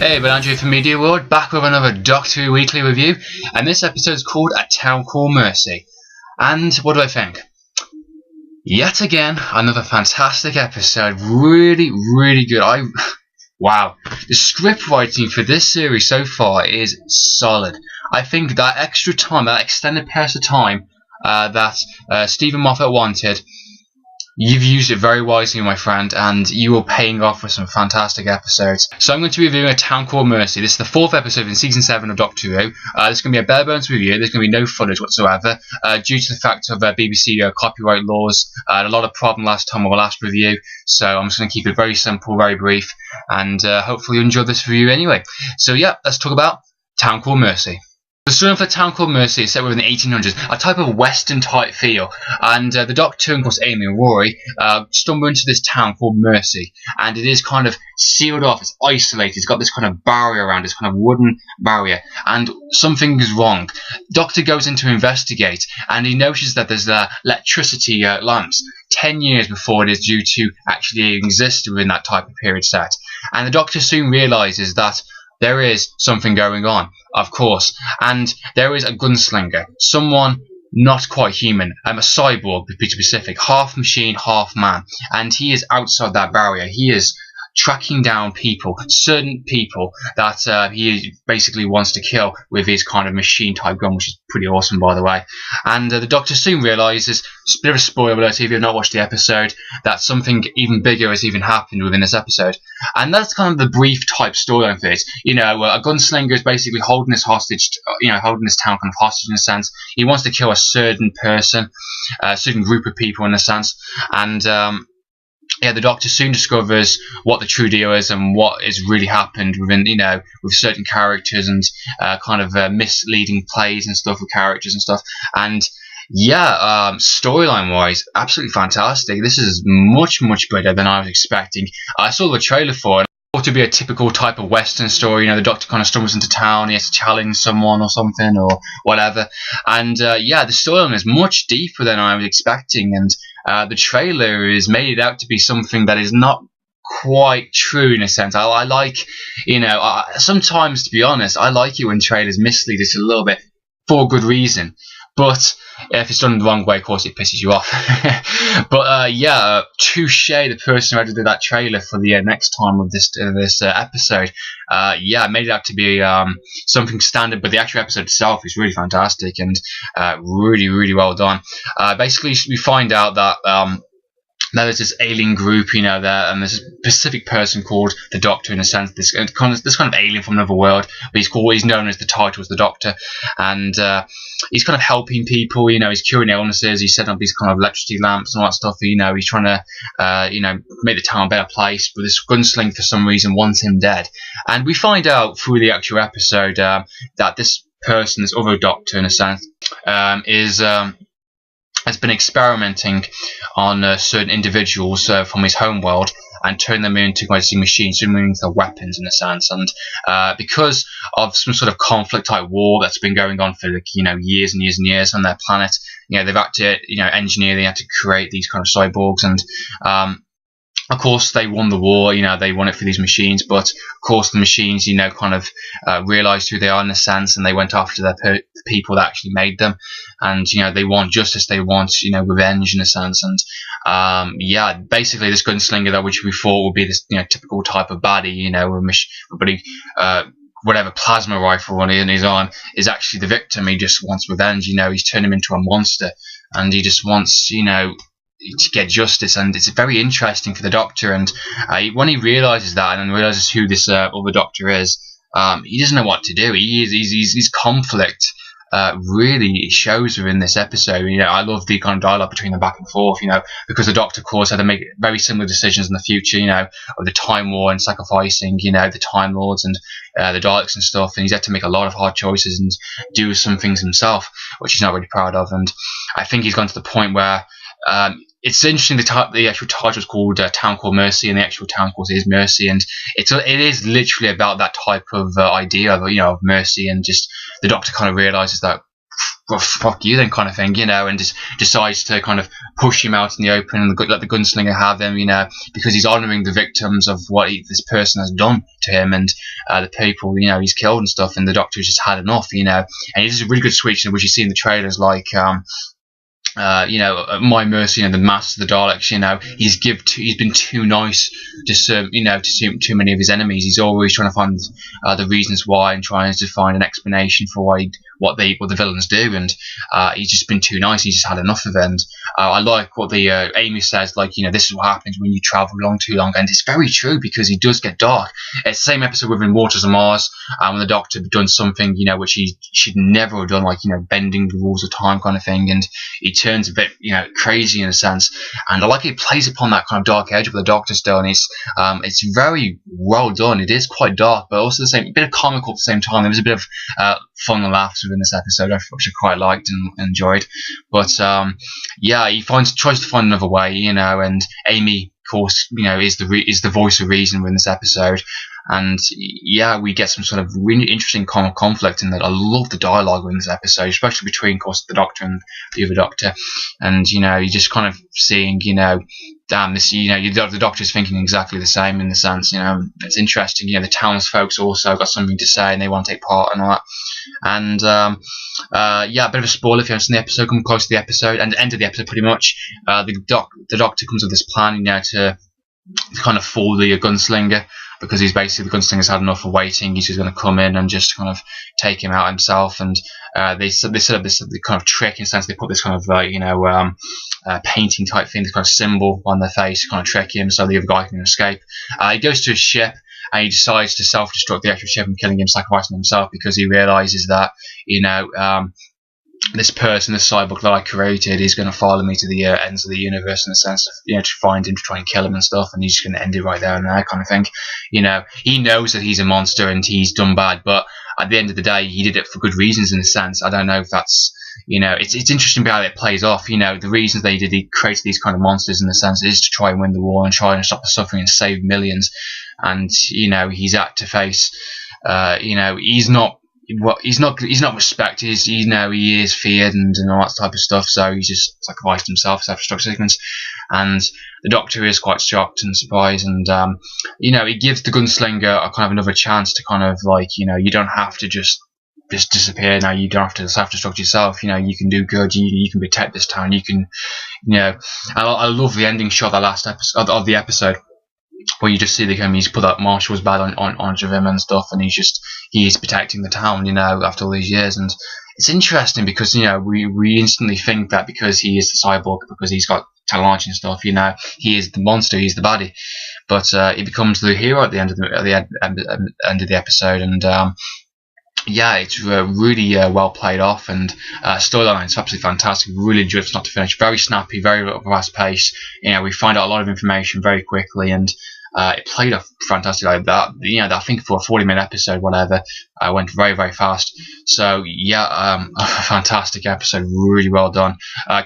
Hey, but Andrew from Media World, back with another Doctor Who Weekly review, and this episode is called A Town Called Mercy. And what do I think? Yet again, another fantastic episode, really good. Wow, the script writing for this series so far is solid. I think that extra time, that extended period of time that Stephen Moffat wanted, you've used it very wisely, my friend, and you are paying off with some fantastic episodes. So I'm going to be reviewing A Town Called Mercy. This is the 4th episode in Season 7 of Doctor Who. This is going to be a bare bones review. There's going to be no footage whatsoever due to the fact of BBC copyright laws. A lot of problem last time with our last review, so I'm just going to keep it very simple, very brief, and hopefully you enjoy this review anyway. So yeah, let's talk about Town Called Mercy. The story for Town Called Mercy is set within the 1800s, a type of Western type feel, and the Doctor and of course Amy and Rory stumble into this town called Mercy, and it is kind of sealed off, it's isolated, it's got this kind of barrier around it, this kind of wooden barrier, and something is wrong. Doctor goes in to investigate, and he notices that there's electricity lamps 10 years before it is due to actually exist within that type of period set, and the Doctor soon realises that there is something going on, of course, and there is a gunslinger, someone not quite human, a cyborg to be specific, half machine, half man, and he is outside that barrier. He is tracking down people, certain people that he basically wants to kill with his kind of machine type gun, which is pretty awesome, by the way. And the Doctor soon realises, a bit of a spoiler alert if you've not watched the episode, that something even bigger has even happened within this episode. And that's kind of the brief type storyline for it. You know, a gunslinger is basically holding this hostage, holding this town kind of hostage in a sense. He wants to kill a certain person, a certain group of people in a sense, and yeah, the Doctor soon discovers what the true deal is and what has really happened within, with certain characters and kind of misleading plays and stuff with characters and stuff. And yeah, storyline-wise, absolutely fantastic. This is much better than I was expecting. I saw the trailer for it. To be a typical type of Western story, the Doctor kind of stumbles into town, he has to challenge someone or something or whatever, and yeah, the storyline is much deeper than I was expecting, and the trailer is made out to be something that is not quite true in a sense. I like, sometimes, to be honest, I like it when trailers mislead us a little bit for good reason. But if it's done the wrong way, of course, it pisses you off. But yeah, touche, the person who did that trailer for the next time of this episode. Yeah, made it out to be something standard, but the actual episode itself is really fantastic and really well done. Basically, we find out that there's this alien group, there, and there's a specific person called the Doctor, in a sense, this kind of alien from another world, but he's known as the title as the Doctor, and he's kind of helping people, he's curing illnesses, he's setting up these kind of electricity lamps and all that stuff, he's trying to, make the town a better place, but this gunslinger for some reason wants him dead, and we find out through the actual episode that this person, this other Doctor, in a sense, has been experimenting on certain individuals from his home world and turning them into machines, turning them into weapons in a sense. And because of some sort of conflict type war that's been going on for years and years on their planet, they've had to engineer, they had to create these kind of cyborgs, and of course, they won the war, they won it for these machines, but of course the machines, kind of realised who they are in a sense, and they went after the people that actually made them, and, they want justice, they want, revenge in a sense, and, yeah, basically this gunslinger, that which we thought would be this, typical type of baddie, whatever plasma rifle on his arm, is actually the victim. He just wants revenge, he's turned him into a monster, and he just wants, to get justice, and it's very interesting for the Doctor, and when he realises that and realises who this other Doctor is, he doesn't know what to do. His conflict really shows within this episode. I love the kind of dialogue between them back and forth, because the Doctor, of course, had to make very similar decisions in the future, of the Time War and sacrificing, the Time Lords and the Daleks and stuff, and he's had to make a lot of hard choices and do some things himself, which he's not really proud of, and I think he's gone to the point where it's interesting. The actual title is called Town Called Mercy, and the actual town, of course, is Mercy, and it is literally about that type of idea of mercy, and just the Doctor kind of realises that well, fuck you then kind of thing, and just decides to kind of push him out in the open and let the gunslinger have him, because he's honouring the victims of what this person has done to him and the people, he's killed and stuff, and the Doctor's just had enough, and he does a really good switch, which you see in the trailers, like My Mercy and the Master of the Daleks. He's been too nice to too many of his enemies. He's always trying to find the reasons why and trying to find an explanation for what the villains do, and he's just been too nice. He's just had enough of it. And I like what the Amy says, like, this is what happens when you travel along too long, and it's very true, because he does get dark. It's the same episode within Waters of Mars, when the Doctor had done something which he should never have done, like bending the rules of time kind of thing, and he turns a bit crazy in a sense. And I like it plays upon that kind of dark edge of the Doctor still, and it's very well done. It is quite dark, but also a bit of comical at the same time. There was a bit of fun and laughs within this episode, which I quite liked and enjoyed. But he tries to find another way, and Amy, of course, is the voice of reason in this episode. And we get some sort of really interesting kind of conflict in that. I love the dialogue in this episode, especially between, of course, the Doctor and the other Doctor. And you're just kind of seeing, damn, this, the Doctor's thinking exactly the same in the sense, it's interesting. The townsfolk also got something to say and they want to take part and all that. And a bit of a spoiler if you haven't seen the episode. Come close to the episode and the end of the episode, pretty much. The Doctor comes with this plan, to kind of fool the gunslinger, because he's basically, the gunslinger's had enough of waiting. He's just going to come in and just kind of take him out himself. And they set up this kind of trick, in the sense they put this kind of painting type thing, this kind of symbol on their face to kind of trick him so the other guy can escape. He goes to his ship and he decides to self-destruct the actual ship and killing him, sacrificing himself, because he realizes that this person, this cyborg that I created, is going to follow me to the ends of the universe, in the sense of, to find him, to try and kill him and stuff, and he's going to end it right there and there kind of thing. He knows that he's a monster and he's done bad, but at the end of the day, he did it for good reasons, in a sense. I don't know if that's, it's interesting how it plays off. The reasons they did, he created these kind of monsters, in the sense, is to try and win the war and try and stop the suffering and save millions. And, he's had to face, he's not respected. He is feared and all that type of stuff. So he's just sacrificed himself, self-destruct sequence. And the Doctor is quite shocked and surprised. And he gives the gunslinger a kind of another chance to kind of you don't have to just disappear now. You don't have to self-destruct yourself. You can do good. You can protect this town. You can, I love the ending shot, the last episode of the episode, where you just see he's put that marshal's badge onto him and stuff, and he's protecting the town, after all these years. And it's interesting because we instantly think that because he is the cyborg, because he's got technology and stuff, he is the monster, he's the baddie, but he becomes the hero at the end of the episode. And it's really well played off, and storyline is absolutely fantastic. Really enjoyed it from start to finish. Very snappy, very fast paced. We find out a lot of information very quickly, and it played off fantastic like that. I think for a 40-minute episode, whatever, went very, very fast. So a fantastic episode, really well done.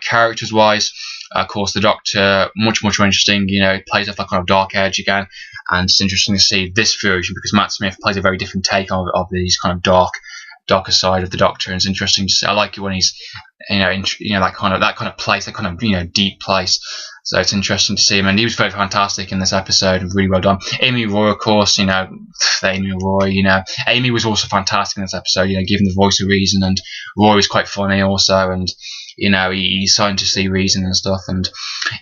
Characters wise, of course, the Doctor, much more interesting. It plays off that kind of dark edge again. And it's interesting to see this version, because Matt Smith plays a very different take of these kind of darker side of the Doctor, and it's interesting to see. I like it when he's that kind of place, that kind of deep place. So it's interesting to see him, and he was very fantastic in this episode, really well done. Amy Roy, of course, Amy Roy, Amy was also fantastic in this episode, giving the voice of reason, and Roy was quite funny also, and he's starting to see reason and stuff. And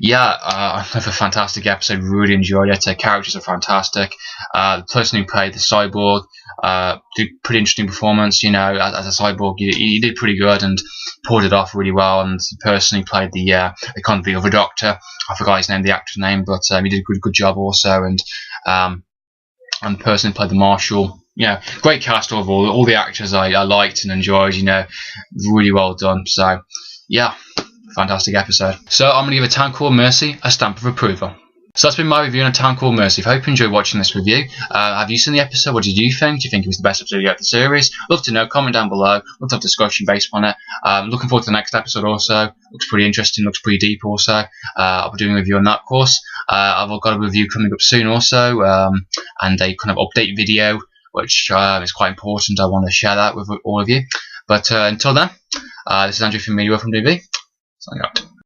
another fantastic episode, really enjoyed it. The characters are fantastic. The person who played the cyborg did pretty interesting performance, as a cyborg. He did pretty good and pulled it off really well. And the person who played the other Doctor, I forgot his name, the actor's name, but he did a good job also. And the person who played the Marshal, great cast overall. All the actors I liked and enjoyed, really well done. So fantastic episode. So I'm going to give A Town Called Mercy a stamp of approval. So that's been my review on A Town Called Mercy. I hope you enjoyed watching this review. Have you seen the episode? What did you think? Do you think it was the best episode of the series? Love to know. Comment down below. Love to have discussion based on it. Looking forward to the next episode also. Looks pretty interesting. Looks pretty deep also. I'll be doing a review on that, of course. I've got a review coming up soon also, and a kind of update video, which is quite important. I want to share that with all of you. But until then, This is Andrew from MediaWorld from DB. Signing out.